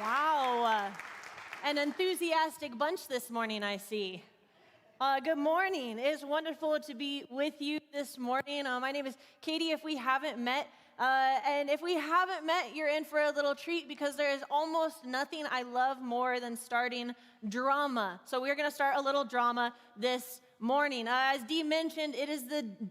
Wow, an enthusiastic bunch this morning, I see. Good morning. It's wonderful to be with you this morning. My name is Katie. If we haven't met, and if we haven't met, you're in for a little treat because there is almost nothing I love more than starting drama. So we're going to start a little drama this morning. As Dee mentioned, it is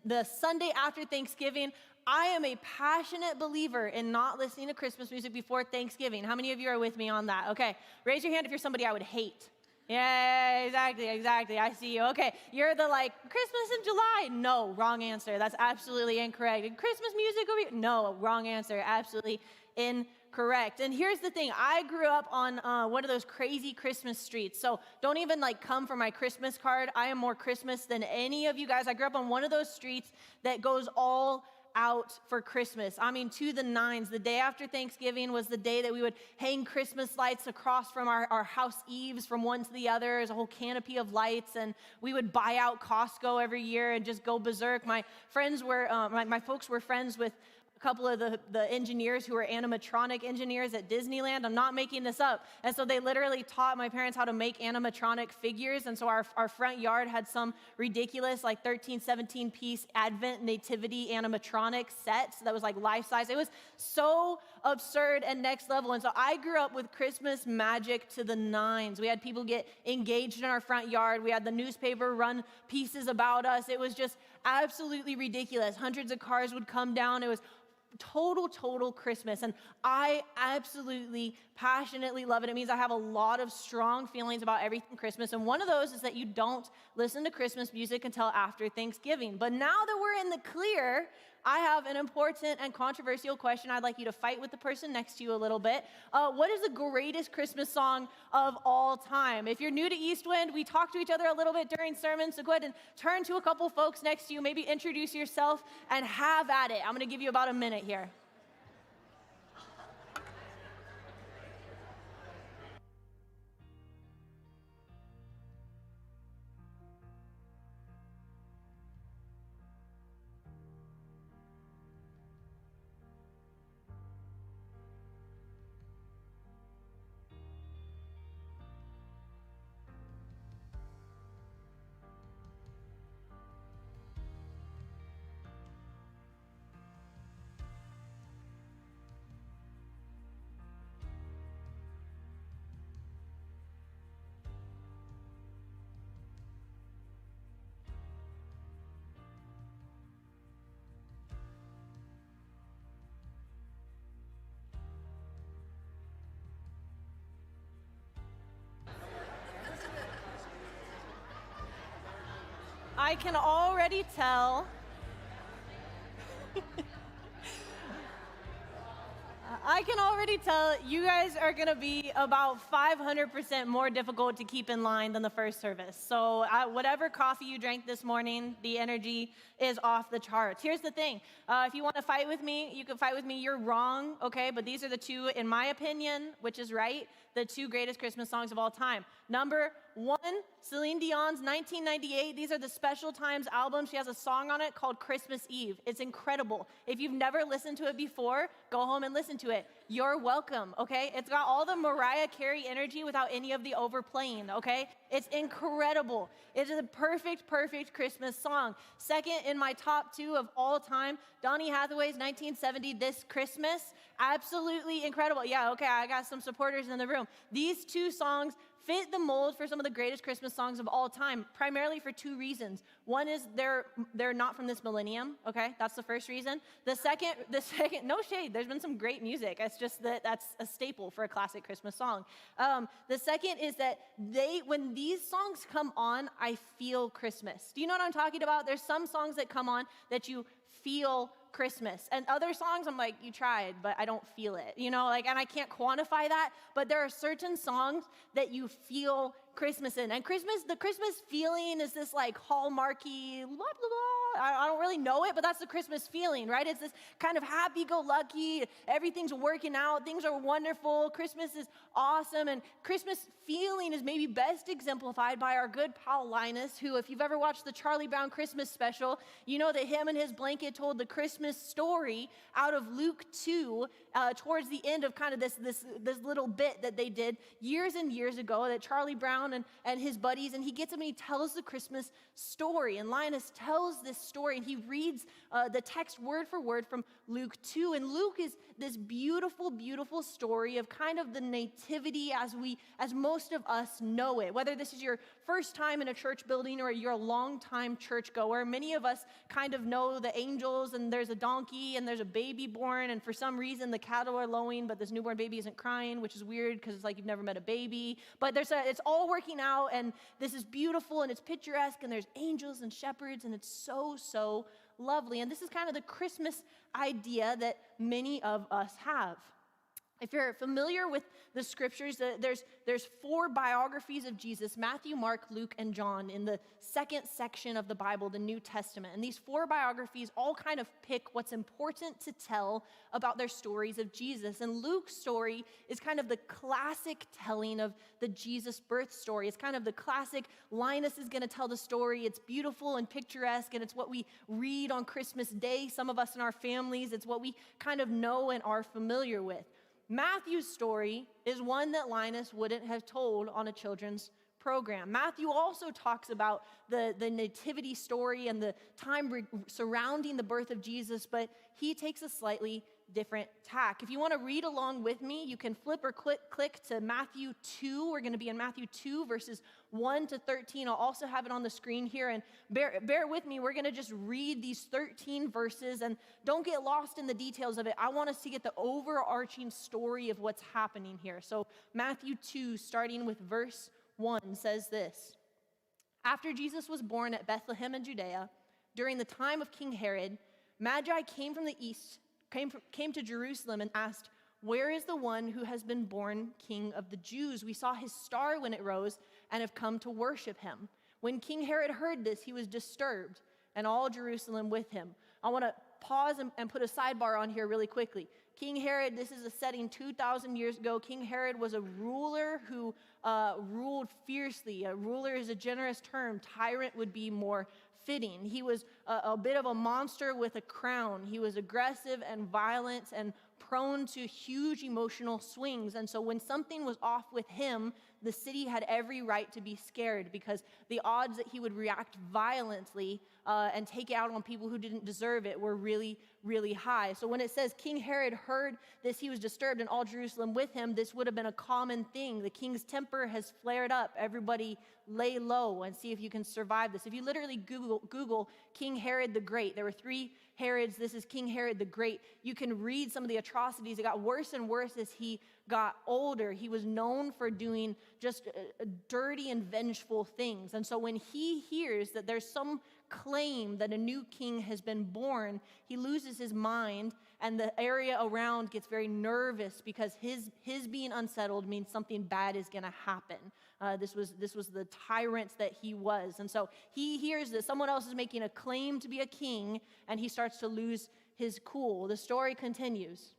the Sunday after Thanksgiving. I am a passionate believer in not listening to Christmas music before Thanksgiving. How many of you are with me on that? Okay, raise your hand if you're somebody I would hate. Yeah, exactly. I see you. Okay, you're the Christmas in July. No, wrong answer. That's absolutely incorrect. Christmas music over here? No, wrong answer. Absolutely incorrect. And here's the thing. I grew up on one of those crazy Christmas streets. So don't even come for my Christmas card. I am more Christmas than any of you guys. I grew up on one of those streets that goes all out for Christmas. I mean, to the nines. The day after Thanksgiving was the day that we would hang Christmas lights across from our house eaves from one to the other as a whole canopy of lights, and we would buy out Costco every year and just go berserk. My friends were, my folks were friends with a couple of the engineers who were animatronic engineers at Disneyland. I'm not making this up. And so they literally taught my parents how to make animatronic figures. And so our front yard had some ridiculous 13, 17 piece Advent Nativity animatronic set that was life size. It was so absurd and next level. And so I grew up with Christmas magic to the nines. We had people get engaged in our front yard. We had the newspaper run pieces about us. It was just absolutely ridiculous. Hundreds of cars would come down. It was total Christmas, and I absolutely passionately love it. It means I have a lot of strong feelings about everything Christmas, and one of those is that you don't listen to Christmas music until after Thanksgiving. But now that we're in the clear, I have an important and controversial question. I'd like you to fight with the person next to you a little bit. What is the greatest Christmas song of all time? If you're new to Eastwind, we talk to each other a little bit during sermons, so go ahead and turn to a couple folks next to you, maybe introduce yourself, and have at it. I'm going to give you about a minute here. I can already tell. I can already tell you guys are going to be about 500% more difficult to keep in line than the first service. So whatever coffee you drank this morning, the energy is off the charts. Here's the thing. If you want to fight with me, you can fight with me. You're wrong, okay? But these are the two, in my opinion, which is right, the two greatest Christmas songs of all time. Number one, Celine Dion's 1998. These are the Special Times album. She has a song on it called Christmas Eve. It's incredible. If you've never listened to it before, go home and listen to it. You're welcome, okay? It's got all the Mariah Carey energy without any of the overplaying, okay? It's incredible. It is a perfect Christmas song. Second in my top two of all time, Donny Hathaway's 1970 This Christmas. Absolutely incredible. Yeah, okay, I got some supporters in the room. These two songs fit the mold for some of the greatest Christmas songs of all time, primarily for two reasons. One is they're not from this millennium, okay? That's the first reason. The second, no shade, there's been some great music. It's just that's a staple for a classic Christmas song. The second is that when these songs come on, I feel Christmas. Do you know what I'm talking about? There's some songs that come on that you feel Christmas. And other songs, I'm like, you tried, but I don't feel it, and I can't quantify that, but there are certain songs that you feel Christmas in. And the Christmas feeling is this hallmarky, blah, blah, blah, I don't really know it, but that's the Christmas feeling, right? It's this kind of happy-go-lucky, everything's working out, things are wonderful, Christmas is awesome, and Christmas feeling is maybe best exemplified by our good pal Linus, who, if you've ever watched the Charlie Brown Christmas special, you know that him and his blanket told the Christmas story out of Luke 2 towards the end of kind of this little bit that they did years and years ago, that Charlie Brown and his buddies, and he gets him and he tells the Christmas story. And Linus tells this story, and he reads the text word for word from Luke 2. And Luke is this beautiful, beautiful story of kind of the nativity as most of us know it. Whether this is your first time in a church building or you're a long-time churchgoer, many of us kind of know the angels, and there's a donkey, and there's a baby born, and for some reason the cattle are lowing, but this newborn baby isn't crying, which is weird because it's like you've never met a baby. But it's all working out, and this is beautiful, and it's picturesque, and there's angels and shepherds, and it's so, so lovely. And this is kind of the Christmas idea that many of us have. If you're familiar with the scriptures, there's 4 biographies of Jesus: Matthew, Mark, Luke, and John, in the second section of the Bible, the New Testament. And these 4 biographies all kind of pick what's important to tell about their stories of Jesus. And Luke's story is kind of the classic telling of the Jesus birth story. It's kind of the classic, Linus is going to tell the story. It's beautiful and picturesque, and it's what we read on Christmas Day. Some of us in our families, it's what we kind of know and are familiar with. Matthew's story is one that Linus wouldn't have told on a children's program. Matthew also talks about the nativity story and the time surrounding the birth of Jesus, but he takes a slightly different tack. If you want to read along with me, you can flip or click to Matthew 2. We're going to be in Matthew 2, verses 1 to 13. I'll also have it on the screen here, and bear with me. We're going to just read these 13 verses, and don't get lost in the details of it. I want us to get the overarching story of what's happening here. So Matthew 2, starting with verse 1, says this: After Jesus was born at Bethlehem in Judea, during the time of King Herod, Magi came from the east, came to Jerusalem and asked, "Where is the one who has been born King of the Jews? We saw his star when it rose and have come to worship him." When King Herod heard this, he was disturbed, and all Jerusalem with him. I want to pause and put a sidebar on here really quickly. King Herod, this is a setting 2,000 years ago. King Herod was a ruler who ruled fiercely. A ruler is a generous term. Tyrant would be more fitting. He was a bit of a monster with a crown. He was aggressive and violent and prone to huge emotional swings. And so when something was off with him, the city had every right to be scared, because the odds that he would react violently and take it out on people who didn't deserve it were really, really high. So when it says King Herod heard this, he was disturbed, and all Jerusalem with him, this would have been a common thing. The king's temper has flared up. Everybody lay low and see if you can survive this. If you literally Google King Herod the Great, there were 3 Herods. This is King Herod the Great. You can read some of the atrocities. It got worse and worse as he got older. He was known for doing just dirty and vengeful things. And so when he hears that there's some claim that a new king has been born, he loses his mind, and the area around gets very nervous, because his being unsettled means something bad is going to happen. This was the tyrant that he was. And so he hears that someone else is making a claim to be a king, and he starts to lose his cool. The story continues.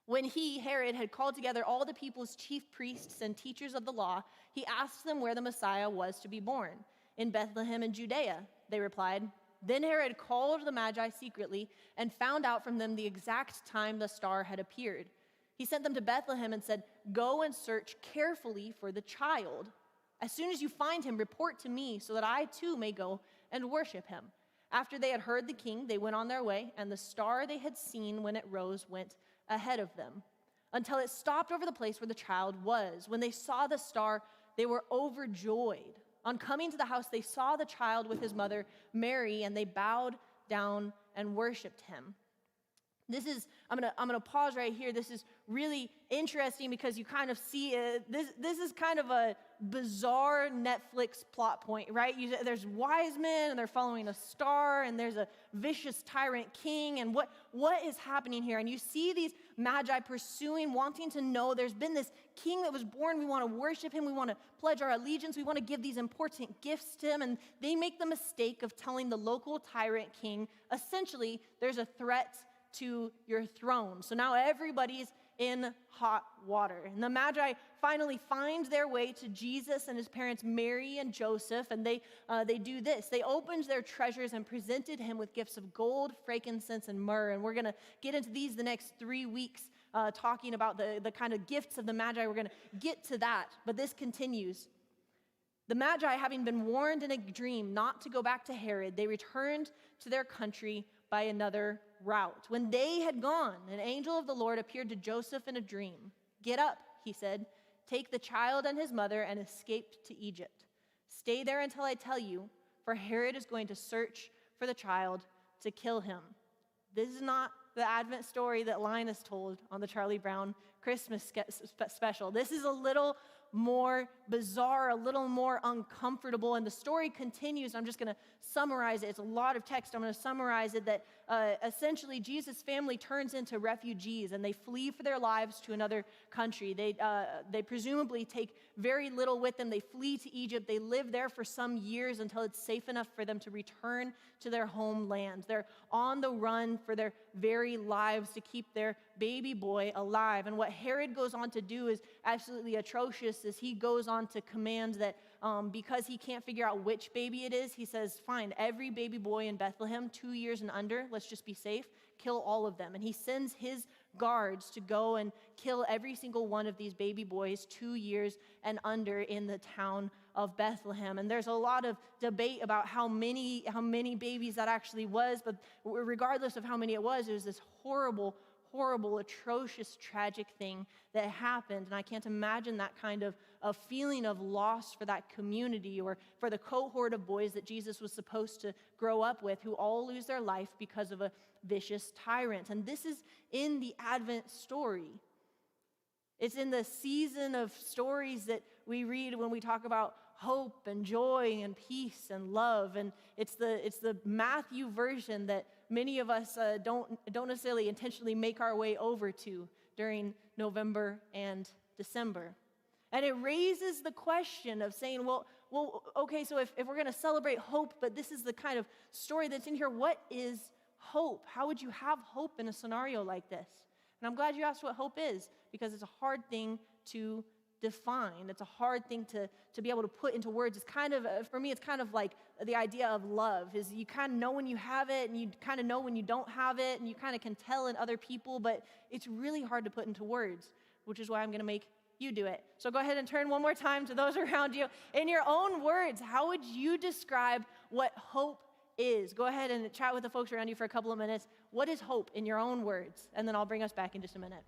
When he, Herod, had called together all the people's chief priests and teachers of the law, he asked them where the Messiah was to be born. "In Bethlehem in Judea," they replied. Then Herod called the Magi secretly and found out from them the exact time the star had appeared. He sent them to Bethlehem and said, "Go and search carefully for the child. As soon as you find him, report to me, so that I too may go and worship him." After they had heard the king, they went on their way, and the star they had seen when it rose went ahead of them, until it stopped over the place where the child was. When they saw the star, they were overjoyed. On coming to the house, they saw the child with his mother, Mary, and they bowed down and worshiped him. I'm gonna pause right here. This is really interesting because you kind of see this is kind of a bizarre Netflix plot point, right? There's wise men and they're following a star, and there's a vicious tyrant king, and what is happening here? And you see these magi pursuing, wanting to know. There's been this king that was born. We want to worship him. We want to pledge our allegiance. We want to give these important gifts to him. And they make the mistake of telling the local tyrant king, essentially, there's a threat to your throne. So now everybody's in hot water. And the Magi finally find their way to Jesus and his parents, Mary and Joseph, and they do this. They opened their treasures and presented him with gifts of gold, frankincense, and myrrh. And we're going to get into these the next 3 weeks, talking about the kind of gifts of the Magi. We're going to get to that, but this continues. The Magi, having been warned in a dream not to go back to Herod, they returned to their country by another route. When they had gone, an angel of the Lord appeared to Joseph in a dream. "Get up," he said, "take the child and his mother and escape to Egypt. Stay there until I tell you, for Herod is going to search for the child to kill him." This is not the Advent story that Linus told on the Charlie Brown Christmas special. This is a little more bizarre, a little more uncomfortable, and the story continues. I'm just going to summarize it. It's a lot of text. I'm going to summarize it that essentially Jesus' family turns into refugees, and they flee for their lives to another country. They presumably take very little with them. They flee to Egypt. They live there for some years until it's safe enough for them to return to their homeland. They're on the run for their very lives to keep their baby boy alive. And what Herod goes on to do is absolutely atrocious, is he goes on to command that because he can't figure out which baby it is, he says, fine, every baby boy in Bethlehem, 2 years and under, let's just be safe, kill all of them. And he sends his guards to go and kill every single one of these baby boys 2 years and under in the town of Bethlehem. And there's a lot of debate about how many babies that actually was, but regardless of how many it was this horrible, atrocious, tragic thing that happened. And I can't imagine that kind of a feeling of loss for that community or for the cohort of boys that Jesus was supposed to grow up with, who all lose their life because of a vicious tyrant. And this is in the Advent story. It's in the season of stories that we read when we talk about hope and joy and peace and love. And it's the Matthew version that many of us don't necessarily intentionally make our way over to during November and December. And it raises the question of saying, well, okay, so if we're going to celebrate hope, but this is the kind of story that's in here, what is hope? How would you have hope in a scenario like this? And I'm glad you asked what hope is, because it's a hard thing to define. It's a hard thing to be able to put into words. It's kind of, for me, it's kind of like the idea of love, is you kind of know when you have it, and you kind of know when you don't have it, and you kind of can tell in other people, but it's really hard to put into words, which is why I'm going to make you do it. So go ahead and turn one more time to those around you. In your own words, how would you describe what hope is? Go ahead and chat with the folks around you for a couple of minutes. What is hope in your own words? And then I'll bring us back in just a minute.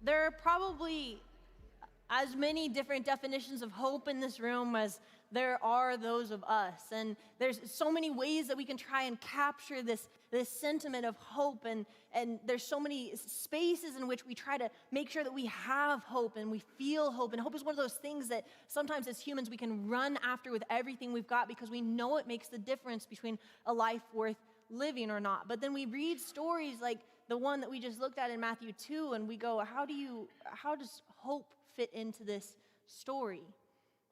There are probably as many different definitions of hope in this room as there are those of us. And there's so many ways that we can try and capture this sentiment of hope. And there's so many spaces in which we try to make sure that we have hope and we feel hope. And hope is one of those things that sometimes as humans we can run after with everything we've got, because we know it makes the difference between a life worth living or not. But then we read stories like the one that we just looked at in Matthew 2, and we go, how does hope fit into this story.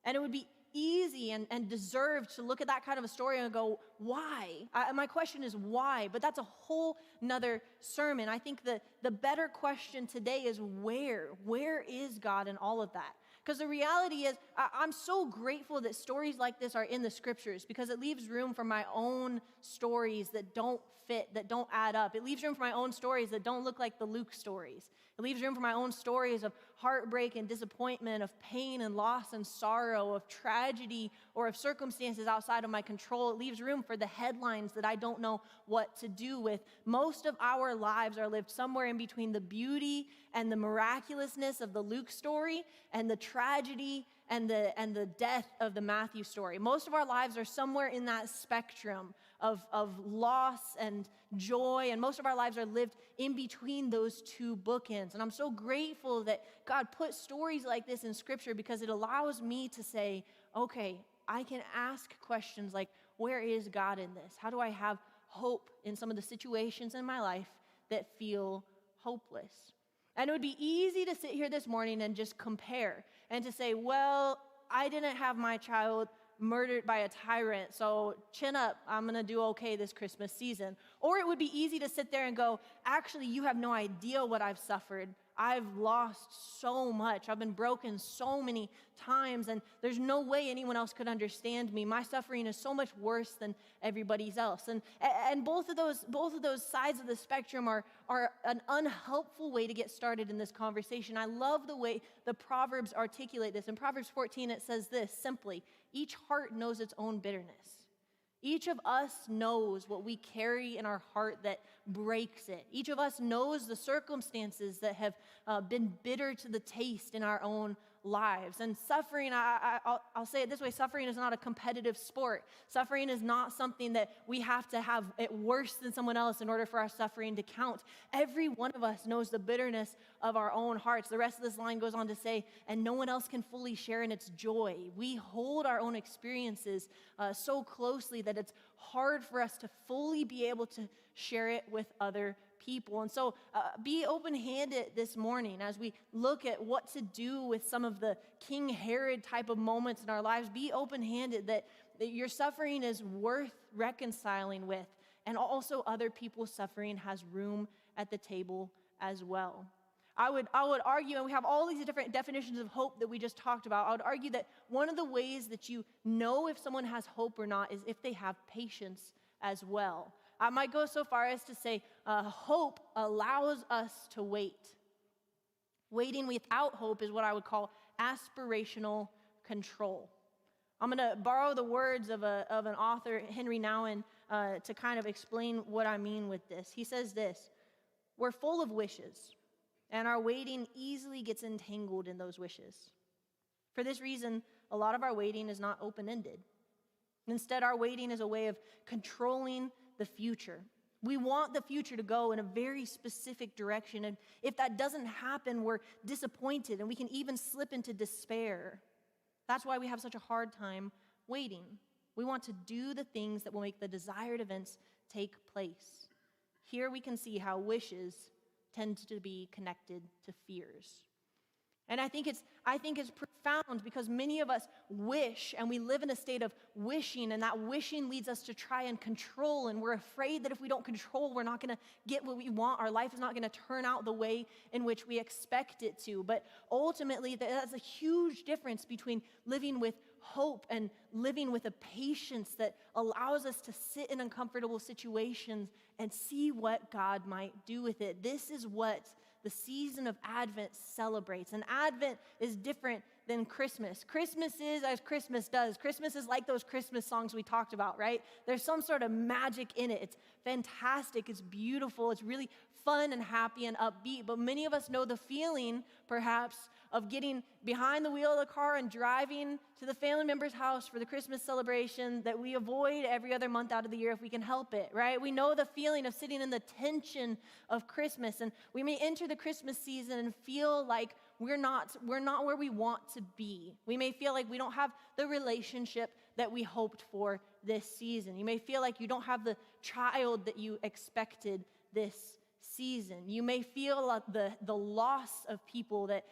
And it would be easy and deserved to look at that kind of a story and go, why? My question is why? But that's a whole nother sermon. I think the better question today is where? Where is God in all of that? Because the reality is, I'm so grateful that stories like this are in the scriptures, because it leaves room for my own stories that don't fit, that don't add up. It leaves room for my own stories that don't look like the Luke stories. It leaves room for my own stories of heartbreak and disappointment, of pain and loss and sorrow, of tragedy or of circumstances outside of my control. It leaves room for the headlines that I don't know what to do with. Most of our lives are lived somewhere in between the beauty and the miraculousness of the Luke story and the tragedy and the death of the Matthew story. Most of our lives are somewhere in that spectrum of loss and joy, and most of our lives are lived in between those two bookends. And I'm so grateful that God put stories like this in Scripture, because it allows me to say, okay, I can ask questions like, where is God in this? How do I have hope in some of the situations in my life that feel hopeless? And it would be easy to sit here this morning and just compare and to say, well, I didn't have my child murdered by a tyrant, so chin up, I'm going to do okay this Christmas season. Or it would be easy to sit there and go, actually, you have no idea what I've suffered. I've lost so much. I've been broken so many times, and there's no way anyone else could understand me. My suffering is so much worse than everybody's else. And both of those sides of the spectrum are an unhelpful way to get started in this conversation. I love the way the Proverbs articulate this. In Proverbs 14, it says this simply: each heart knows its own bitterness. Each of us knows what we carry in our heart that breaks it. Each of us knows the circumstances that have been bitter to the taste in our own lives. And suffering, I'll say it this way, suffering is not a competitive sport. Suffering is not something that we have to have it worse than someone else in order for our suffering to count. Every one of us knows the bitterness of our own hearts. The rest of this line goes on to say, and no one else can fully share in its joy. We hold our own experiences so closely that it's hard for us to fully be able to share it with other people. And so be open-handed this morning as we look at what to do with some of the King Herod type of moments in our lives. Be open-handed that your suffering is worth reconciling with, and also other people's suffering has room at the table as well. I would argue, and we have all these different definitions of hope that we just talked about, I would argue that one of the ways that you know if someone has hope or not is if they have patience as well. I might go so far as to say hope allows us to wait. Waiting without hope is what I would call aspirational control. I'm going to borrow the words of an author, Henry Nouwen, to kind of explain what I mean with this. He says this: we're full of wishes, and our waiting easily gets entangled in those wishes. For this reason, a lot of our waiting is not open-ended. Instead, our waiting is a way of controlling the future. We want the future to go in a very specific direction, and if that doesn't happen, we're disappointed, and we can even slip into despair. That's why we have such a hard time waiting. We want to do the things that will make the desired events take place. Here we can see how wishes tend to be connected to fears. And I think it's profound because many of us wish, and we live in a state of wishing, and that wishing leads us to try and control, and we're afraid that if we don't control, we're not going to get what we want. Our life is not going to turn out the way in which we expect it to. But ultimately, that's a huge difference between living with hope and living with a patience that allows us to sit in uncomfortable situations and see what God might do with it. This is what the season of Advent celebrates. And Advent is different than Christmas. Christmas is as Christmas does. Christmas is like those Christmas songs we talked about, right? There's some sort of magic in it. It's fantastic. It's beautiful. It's really fun and happy and upbeat. But many of us know the feeling, perhaps, of getting behind the wheel of the car and driving to the family member's house for the Christmas celebration that we avoid every other month out of the year if we can help it, right? We know the feeling of sitting in the tension of Christmas, and we may enter the Christmas season and feel like we're not where we want to be. We may feel like we don't have the relationship that we hoped for this season. You may feel like you don't have the child that you expected this season. You may feel the loss of people that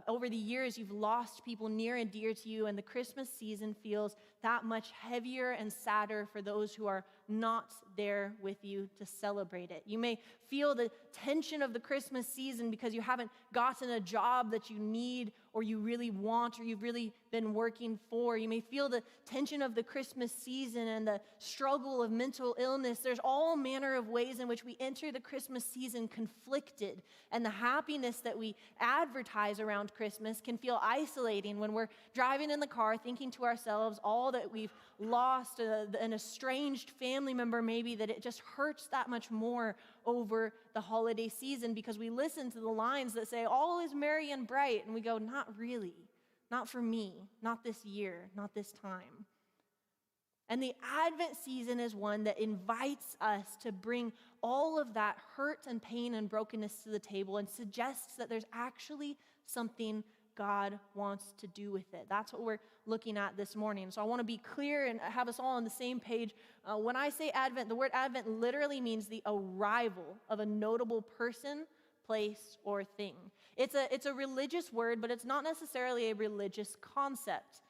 over the years you've lost people near and dear to you, and the Christmas season feels that much heavier and sadder for those who are not there with you to celebrate it. You may feel the tension of the Christmas season because you haven't gotten a job that you need or you really want or you've really been working for. You may feel the tension of the Christmas season and the struggle of mental illness. There's all manner of ways in which we enter the Christmas season conflicted, and the happiness that we advertise around Christmas can feel isolating when we're driving in the car thinking to ourselves all that we've lost, an estranged family member maybe, that it just hurts that much more over the holiday season because we listen to the lines that say, all is merry and bright, and we go, not really, not for me, not this year, not this time. And the Advent season is one that invites us to bring all of that hurt and pain and brokenness to the table and suggests that there's actually something God wants to do with it. That's what we're looking at this morning. So I want to be clear and have us all on the same page. When I say Advent, the word Advent literally means the arrival of a notable person, place, or thing. It's a religious word, but it's not necessarily a religious concept.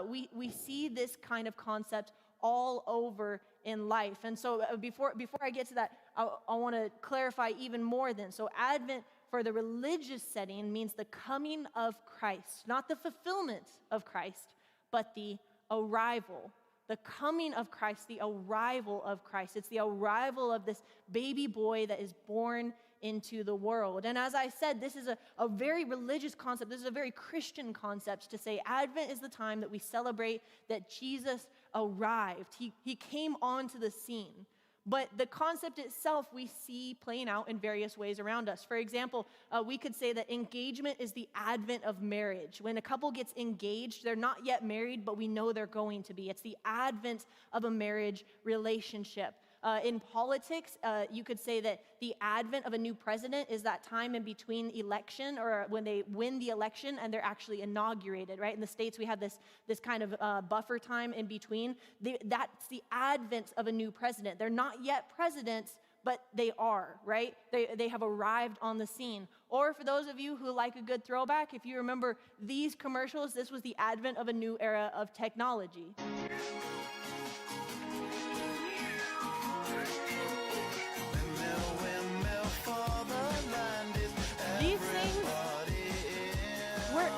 We see this kind of concept all over in life. And so before I get to that, I want to clarify even more then. So Advent for the religious setting means the coming of Christ, not the fulfillment of Christ, but the arrival. The coming of Christ, the arrival of Christ. It's the arrival of this baby boy that is born into the world. And as I said, this is a very religious concept. This is a very Christian concept to say Advent is the time that we celebrate that Jesus arrived. He came onto the scene. But the concept itself we see playing out in various ways around us. For example, we could say that engagement is the advent of marriage. When a couple gets engaged, they're not yet married, but we know they're going to be. It's the advent of a marriage relationship. In politics, you could say that the advent of a new president is that time in between election, or when they win the election and they're actually inaugurated, right? In the States, we have this kind of buffer time in between. That's the advent of a new president. They're not yet presidents, but they are, right? They have arrived on the scene. Or for those of you who like a good throwback, if you remember these commercials, this was the advent of a new era of technology.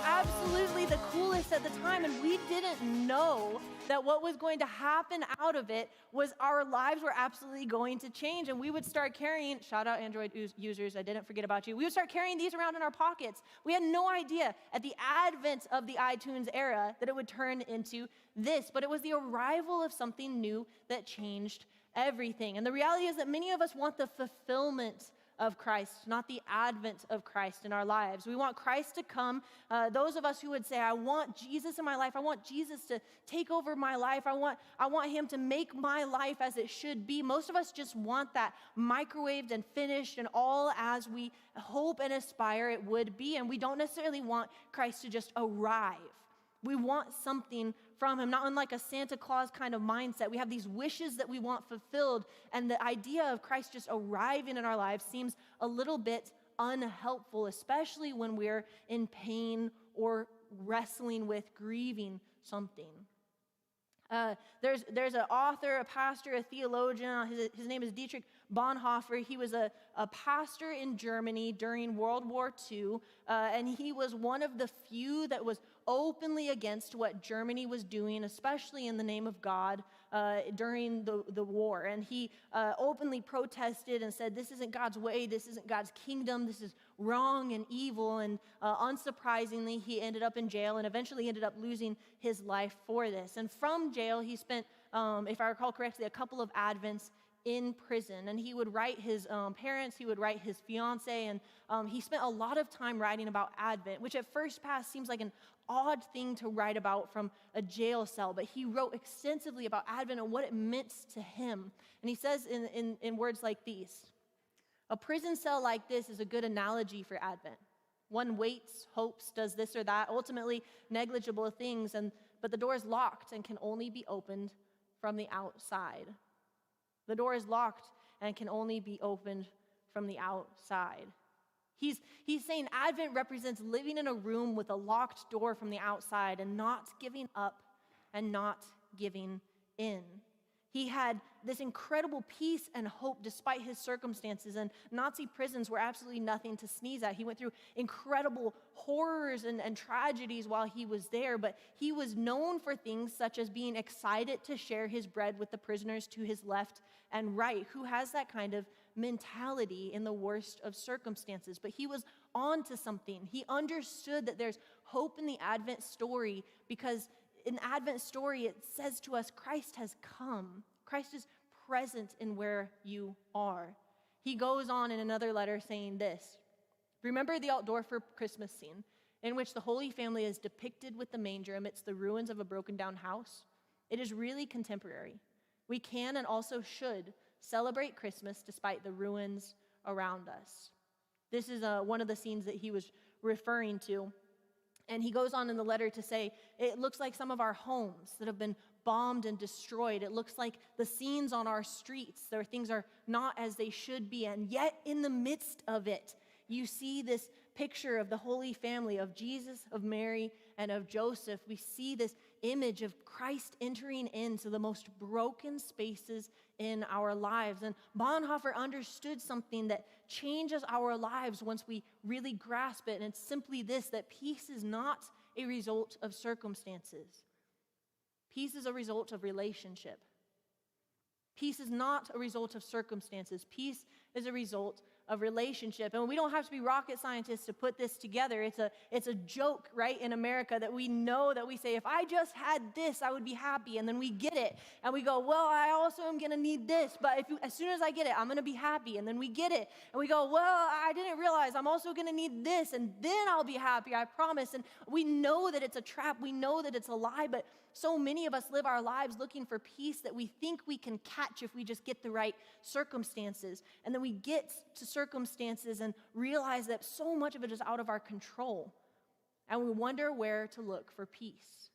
Absolutely the coolest at the time, and we didn't know that what was going to happen out of it was our lives were absolutely going to change, and we would start carrying, shout out Android users, I didn't forget about you, we would start carrying these around in our pockets. We had no idea at the advent of the iTunes era that it would turn into this, but it was the arrival of something new that changed everything. And the reality is that many of us want the fulfillment of Christ, not the advent of Christ in our lives. We want Christ to come. Those of us who would say, I want Jesus in my life. I want Jesus to take over my life. I want him to make my life as it should be. Most of us just want that microwaved and finished and all as we hope and aspire it would be. And we don't necessarily want Christ to just arrive. We want something from him, not unlike a Santa Claus kind of mindset. We have these wishes that we want fulfilled, and the idea of Christ just arriving in our lives seems a little bit unhelpful, especially when we're in pain or wrestling with grieving something. There's an author, a pastor, a theologian. His name is Dietrich Bonhoeffer. He was a pastor in Germany during World War II, and he was one of the few that was openly against what Germany was doing, especially in the name of God, during the war. And he openly protested and said, this isn't God's way, this isn't God's kingdom, this is wrong and evil. And unsurprisingly, he ended up in jail and eventually ended up losing his life for this. And from jail, he spent, if I recall correctly, a couple of Advents in prison, and he would write his parents, he would write his fiance, and he spent a lot of time writing about Advent, which at first pass seems like an odd thing to write about from a jail cell, but he wrote extensively about Advent and what it meant to him. And he says in words like these, a prison cell like this is a good analogy for Advent. One waits, hopes, does this or that, ultimately negligible things, but the door is locked and can only be opened from the outside. The door is locked and can only be opened from the outside. He's saying Advent represents living in a room with a locked door from the outside and not giving up and not giving in. He had this incredible peace and hope despite his circumstances, and Nazi prisons were absolutely nothing to sneeze at. He went through incredible horrors and tragedies while he was there, but he was known for things such as being excited to share his bread with the prisoners to his left and right. Who has that kind of mentality in the worst of circumstances? But he was on to something. He understood that there's hope in the Advent story, because in the Advent story, it says to us, Christ has come. Christ is present in where you are. He goes on in another letter saying this: remember the Altdorfer Christmas scene in which the Holy Family is depicted with the manger amidst the ruins of a broken down house? It is really contemporary. We can and also should celebrate Christmas despite the ruins around us. This is one of the scenes that he was referring to. And he goes on in the letter to say, it looks like some of our homes that have been bombed and destroyed. It looks like the scenes on our streets, where things are not as they should be. And yet in the midst of it, you see this picture of the Holy Family, of Jesus, of Mary, and of Joseph. We see this image of Christ entering into the most broken spaces in our lives. And Bonhoeffer understood something that changes our lives once we really grasp it. And it's simply this: that peace is not a result of circumstances. Peace is a result of relationship. Peace is not a result of circumstances. Peace is a result of relationship. And we don't have to be rocket scientists to put this together. It's a joke, right, in America, that we know, that we say, if I just had this, I would be happy. And then we get it. And we go, well, I also am going to need this. But as soon as I get it, I'm going to be happy. And then we get it. And we go, well, I didn't realize I'm also going to need this. And then I'll be happy, I promise. And we know that it's a trap. We know that it's a lie. But so many of us live our lives looking for peace that we think we can catch if we just get the right circumstances. And then we get to circumstances and realize that so much of it is out of our control. And we wonder where to look for peace.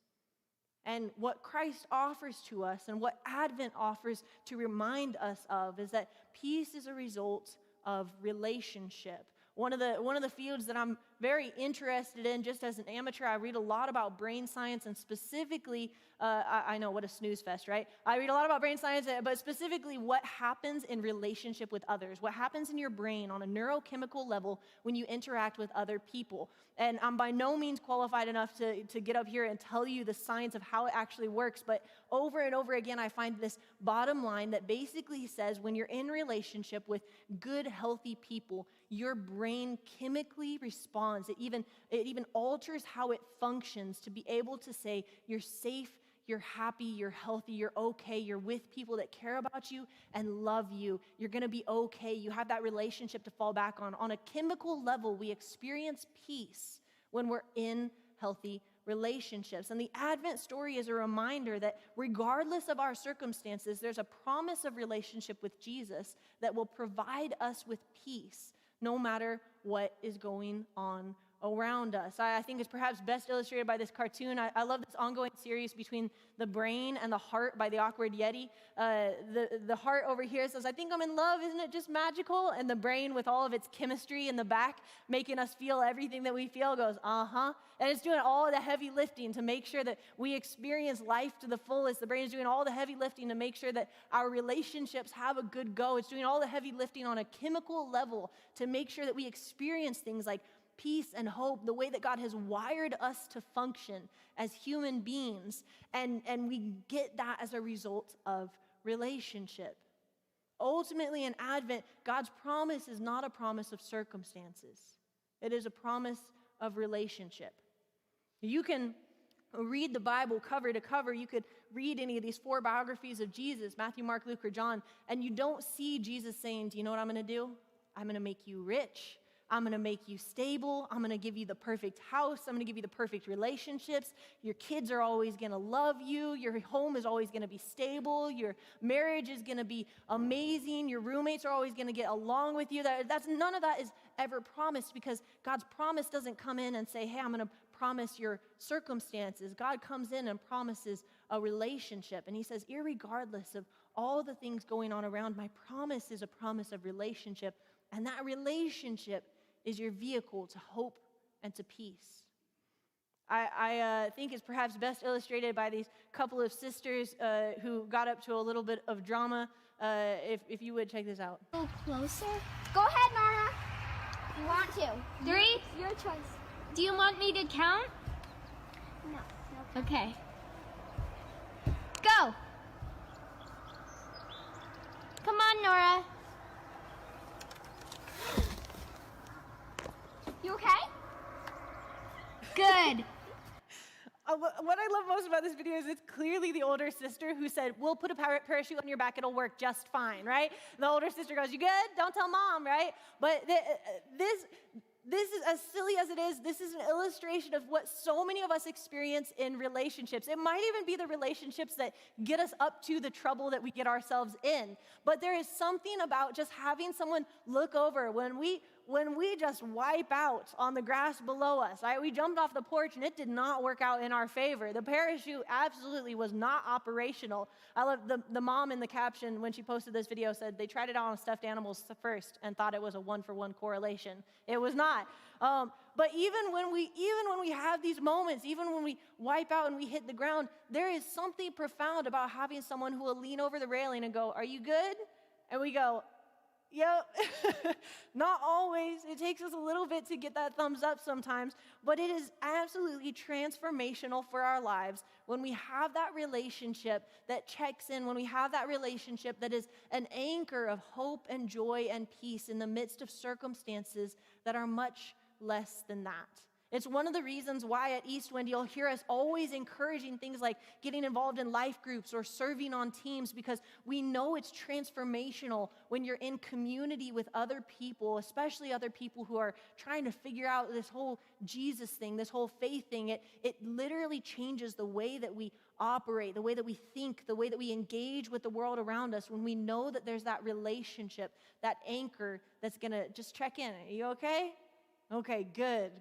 And what Christ offers to us, and what Advent offers to remind us of, is that peace is a result of relationship. One of the fields that I'm very interested in, just as an amateur, I read a lot about brain science, and specifically, I know, what a snooze fest, right? I read a lot about brain science, but specifically what happens in relationship with others, what happens in your brain on a neurochemical level when you interact with other people. And I'm by no means qualified enough to get up here and tell you the science of how it actually works, but over and over again, I find this bottom line that basically says when you're in relationship with good, healthy people, your brain chemically responds. It even alters how it functions to be able to say you're safe, you're happy, you're healthy, you're okay, you're with people that care about you and love you. You're going to be okay. You have that relationship to fall back on. On a chemical level, we experience peace when we're in healthy relationships. And the Advent story is a reminder that regardless of our circumstances, there's a promise of relationship with Jesus that will provide us with peace no matter what is going on around us. I think it's perhaps best illustrated by this cartoon. I love this ongoing series between the brain and the heart by the Awkward Yeti. The heart over here says, I think I'm in love, isn't it just magical? And the brain, with all of its chemistry in the back, making us feel everything that we feel, goes, uh-huh. And it's doing all the heavy lifting to make sure that we experience life to the fullest. The brain is doing all the heavy lifting to make sure that our relationships have a good go. It's doing all the heavy lifting on a chemical level to make sure that we experience things like peace and hope, the way that God has wired us to function as human beings. And we get that as a result of relationship. Ultimately, in Advent, God's promise is not a promise of circumstances. It is a promise of relationship. You can read the Bible cover to cover. You could read any of these 4 biographies of Jesus, Matthew, Mark, Luke, or John, and you don't see Jesus saying, do you know what I'm going to do? I'm going to make you rich. I'm going to make you stable. I'm going to give you the perfect house. I'm going to give you the perfect relationships. Your kids are always going to love you. Your home is always going to be stable. Your marriage is going to be amazing. Your roommates are always going to get along with you. None of that is ever promised, because God's promise doesn't come in and say, hey, I'm going to promise your circumstances. God comes in and promises a relationship. And he says, irregardless of all the things going on around, my promise is a promise of relationship And that relationship is your vehicle to hope and to peace. I think it's perhaps best illustrated by these couple of sisters who got up to a little bit of drama. If you would check this out. A little closer. Go ahead, Nora. You want to. 3? It's your choice. Do you want me to count? No. Okay. Go. Come on, Nora. You okay? Good. What I love most about this video is it's clearly the older sister who said, we'll put a parachute on your back, it'll work just fine, right? The older sister goes, you good? Don't tell mom, right? But this is, as silly as it is, this is an illustration of what so many of us experience in relationships. It might even be the relationships that get us up to the trouble that we get ourselves in. But there is something about just having someone look over when we just wipe out on the grass below us, right? We jumped off the porch and it did not work out in our favor. The parachute absolutely was not operational. I love the mom in the caption when she posted this video said they tried it out on stuffed animals first and thought it was a 1-for-1 correlation. It was not. But even when we have these moments, even when we wipe out and we hit the ground, there is something profound about having someone who will lean over the railing and go, "Are you good?" And we go, "Yep." Not always. It takes us a little bit to get that thumbs up sometimes, but it is absolutely transformational for our lives when we have that relationship that checks in, when we have that relationship that is an anchor of hope and joy and peace in the midst of circumstances that are much less than that. It's one of the reasons why at Eastwind you'll hear us always encouraging things like getting involved in life groups or serving on teams, because we know it's transformational when you're in community with other people, especially other people who are trying to figure out this whole Jesus thing, this whole faith thing. It literally changes the way that we operate, the way that we think, the way that we engage with the world around us when we know that there's that relationship, that anchor that's going to just check in. Are you okay? Okay, good.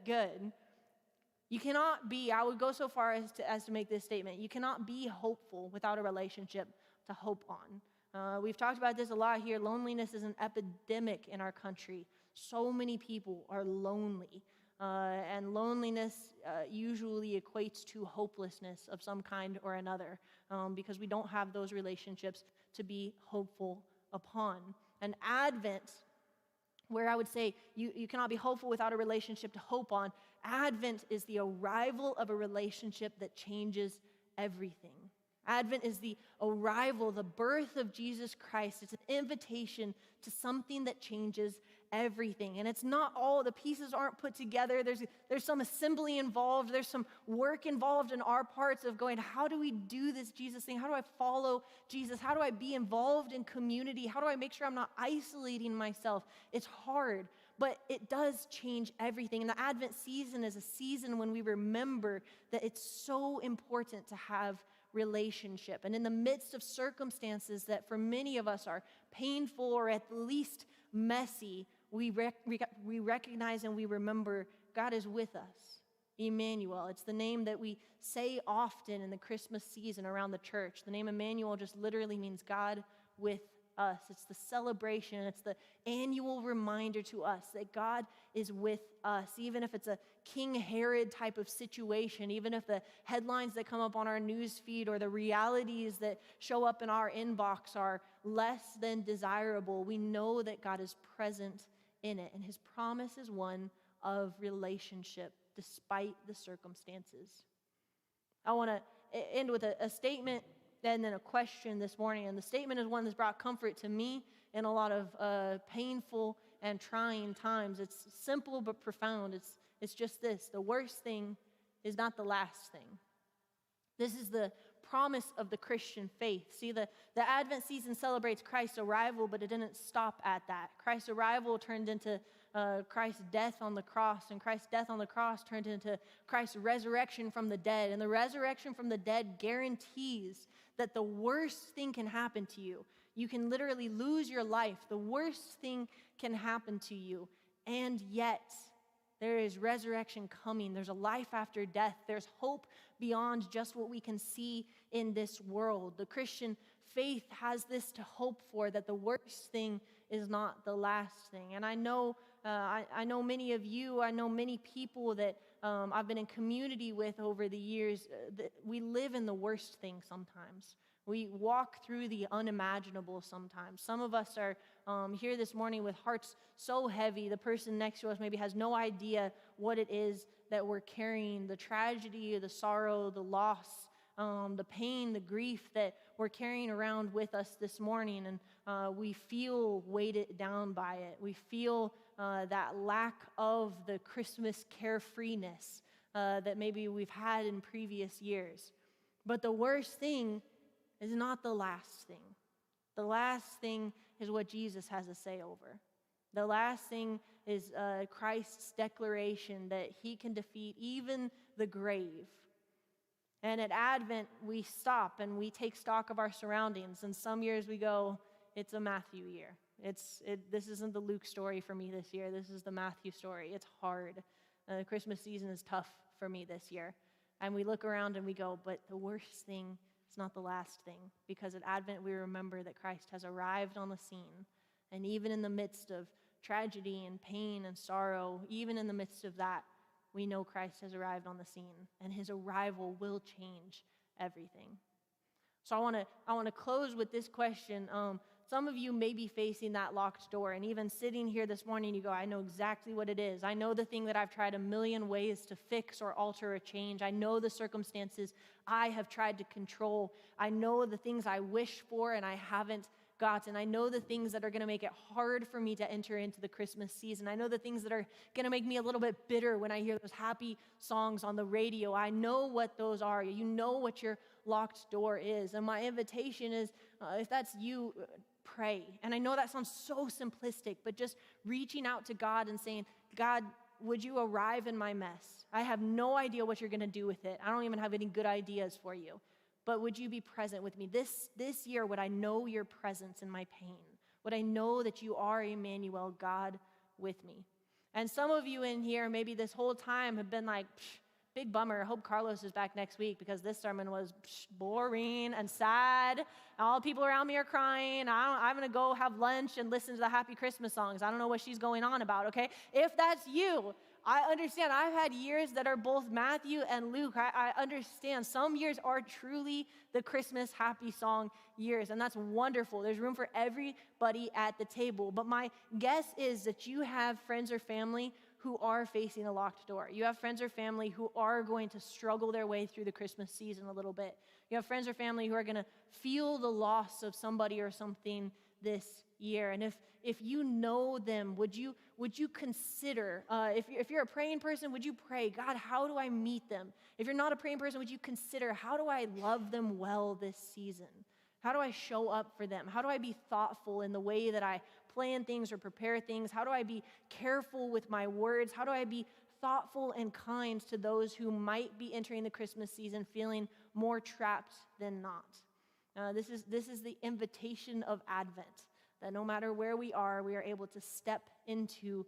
You cannot be, I would go so far as to make this statement, you cannot be hopeful without a relationship to hope on. We've talked about this a lot here. Loneliness is an epidemic in our country. So many people are lonely. And loneliness usually equates to hopelessness of some kind or another, because we don't have those relationships to be hopeful upon. And Advent, where I would say you cannot be hopeful without a relationship to hope on, Advent is the arrival of a relationship that changes everything. Advent is the arrival, the birth of Jesus Christ. It's an invitation to something that changes everything. And it's not all, the pieces aren't put together. There's some assembly involved. There's some work involved in our parts of going, how do we do this Jesus thing? How do I follow Jesus? How do I be involved in community? How do I make sure I'm not isolating myself? It's hard, but it does change everything. And the Advent season is a season when we remember that it's so important to have relationship. And in the midst of circumstances that for many of us are painful or at least messy, we recognize and we remember God is with us. Emmanuel. It's the name that we say often in the Christmas season around the church. The name Emmanuel just literally means God with us. It's the celebration. It's the annual reminder to us that God is with us, even if it's a King Herod type of situation, even if the headlines that come up on our news feed or the realities that show up in our inbox are less than desirable. We know that God is present in it, and his promise is one of relationship despite the circumstances. I want to end with a statement and then a question this morning. And the statement is one that's brought comfort to me in a lot of painful and trying times. It's simple but profound. It's just this: the worst thing is not the last thing. This is the promise of the Christian faith. See, the Advent season celebrates Christ's arrival, but it didn't stop at that. Christ's arrival turned into Christ's death on the cross, and Christ's death on the cross turned into Christ's resurrection from the dead. And the resurrection from the dead guarantees that the worst thing can happen to you. You can literally lose your life. The worst thing can happen to you. And yet, there is resurrection coming. There's a life after death. There's hope beyond just what we can see in this world. The Christian faith has this to hope for, that the worst thing is not the last thing. And I know many of you, I know many people that I've been in community with over the years, that we live in the worst thing sometimes. We walk through the unimaginable sometimes. Some of us are here this morning with hearts so heavy, the person next to us maybe has no idea what it is that we're carrying, the tragedy, the sorrow, the loss, the pain, the grief that we're carrying around with us this morning, and we feel weighted down by it. We feel that lack of the Christmas carefreeness that maybe we've had in previous years. But the worst thing is not the last thing. The last thing is what Jesus has to say over. The last thing is Christ's declaration that he can defeat even the grave. And at Advent, we stop and we take stock of our surroundings. And some years we go, it's a Matthew year. This isn't the Luke story for me this year. This is the Matthew story. It's hard. The Christmas season is tough for me this year. And we look around and we go, but the worst thing is not the last thing. Because at Advent, we remember that Christ has arrived on the scene. And even in the midst of tragedy and pain and sorrow, even in the midst of that, we know Christ has arrived on the scene, and his arrival will change everything. So I want to close with this question. Some of you may be facing that locked door, and even sitting here this morning, you go, I know exactly what it is. I know the thing that I've tried a million ways to fix or alter or change. I know the circumstances I have tried to control. I know the things I wish for and I haven't gotten. I know the things that are going to make it hard for me to enter into the Christmas season. I know the things that are going to make me a little bit bitter when I hear those happy songs on the radio. I know what those are. You know what your locked door is. And my invitation is, if that's you, pray. And I know that sounds so simplistic, but just reaching out to God and saying, God, would you arrive in my mess? I have no idea what you're going to do with it. I don't even have any good ideas for you. But would you be present with me? This year, would I know your presence in my pain? Would I know that you are Emmanuel, God with me? And some of you in here, maybe this whole time, have been like, big bummer. I hope Carlos is back next week because this sermon was boring and sad. All the people around me are crying. I'm going to go have lunch and listen to the Happy Christmas songs. I don't know what she's going on about, okay? If that's you, I understand. I've had years that are both Matthew and Luke. I understand. Some years are truly the Christmas happy song years, and that's wonderful. There's room for everybody at the table. But my guess is that you have friends or family who are facing a locked door. You have friends or family who are going to struggle their way through the Christmas season a little bit. You have friends or family who are going to feel the loss of somebody or something this year. And if you know them, would you consider, if you're a praying person, would you pray, God, how do I meet them? If you're not a praying person, would you consider, how do I love them well this season? How do I show up for them? How do I be thoughtful in the way that I plan things or prepare things? How do I be careful with my words? How do I be thoughtful and kind to those who might be entering the Christmas season feeling more trapped than not? This is the invitation of Advent, that no matter where we are able to step into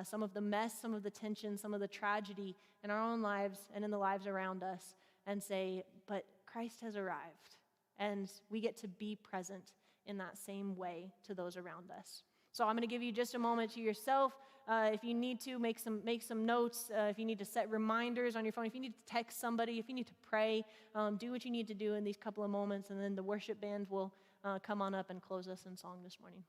some of the mess, some of the tension, some of the tragedy in our own lives and in the lives around us and say, but Christ has arrived, and we get to be present in that same way to those around us. So I'm going to give you just a moment to yourself. If you need to, make some notes. If you need to set reminders on your phone, if you need to text somebody, if you need to pray, do what you need to do in these couple of moments, and then the worship band will come on up and close us in song this morning.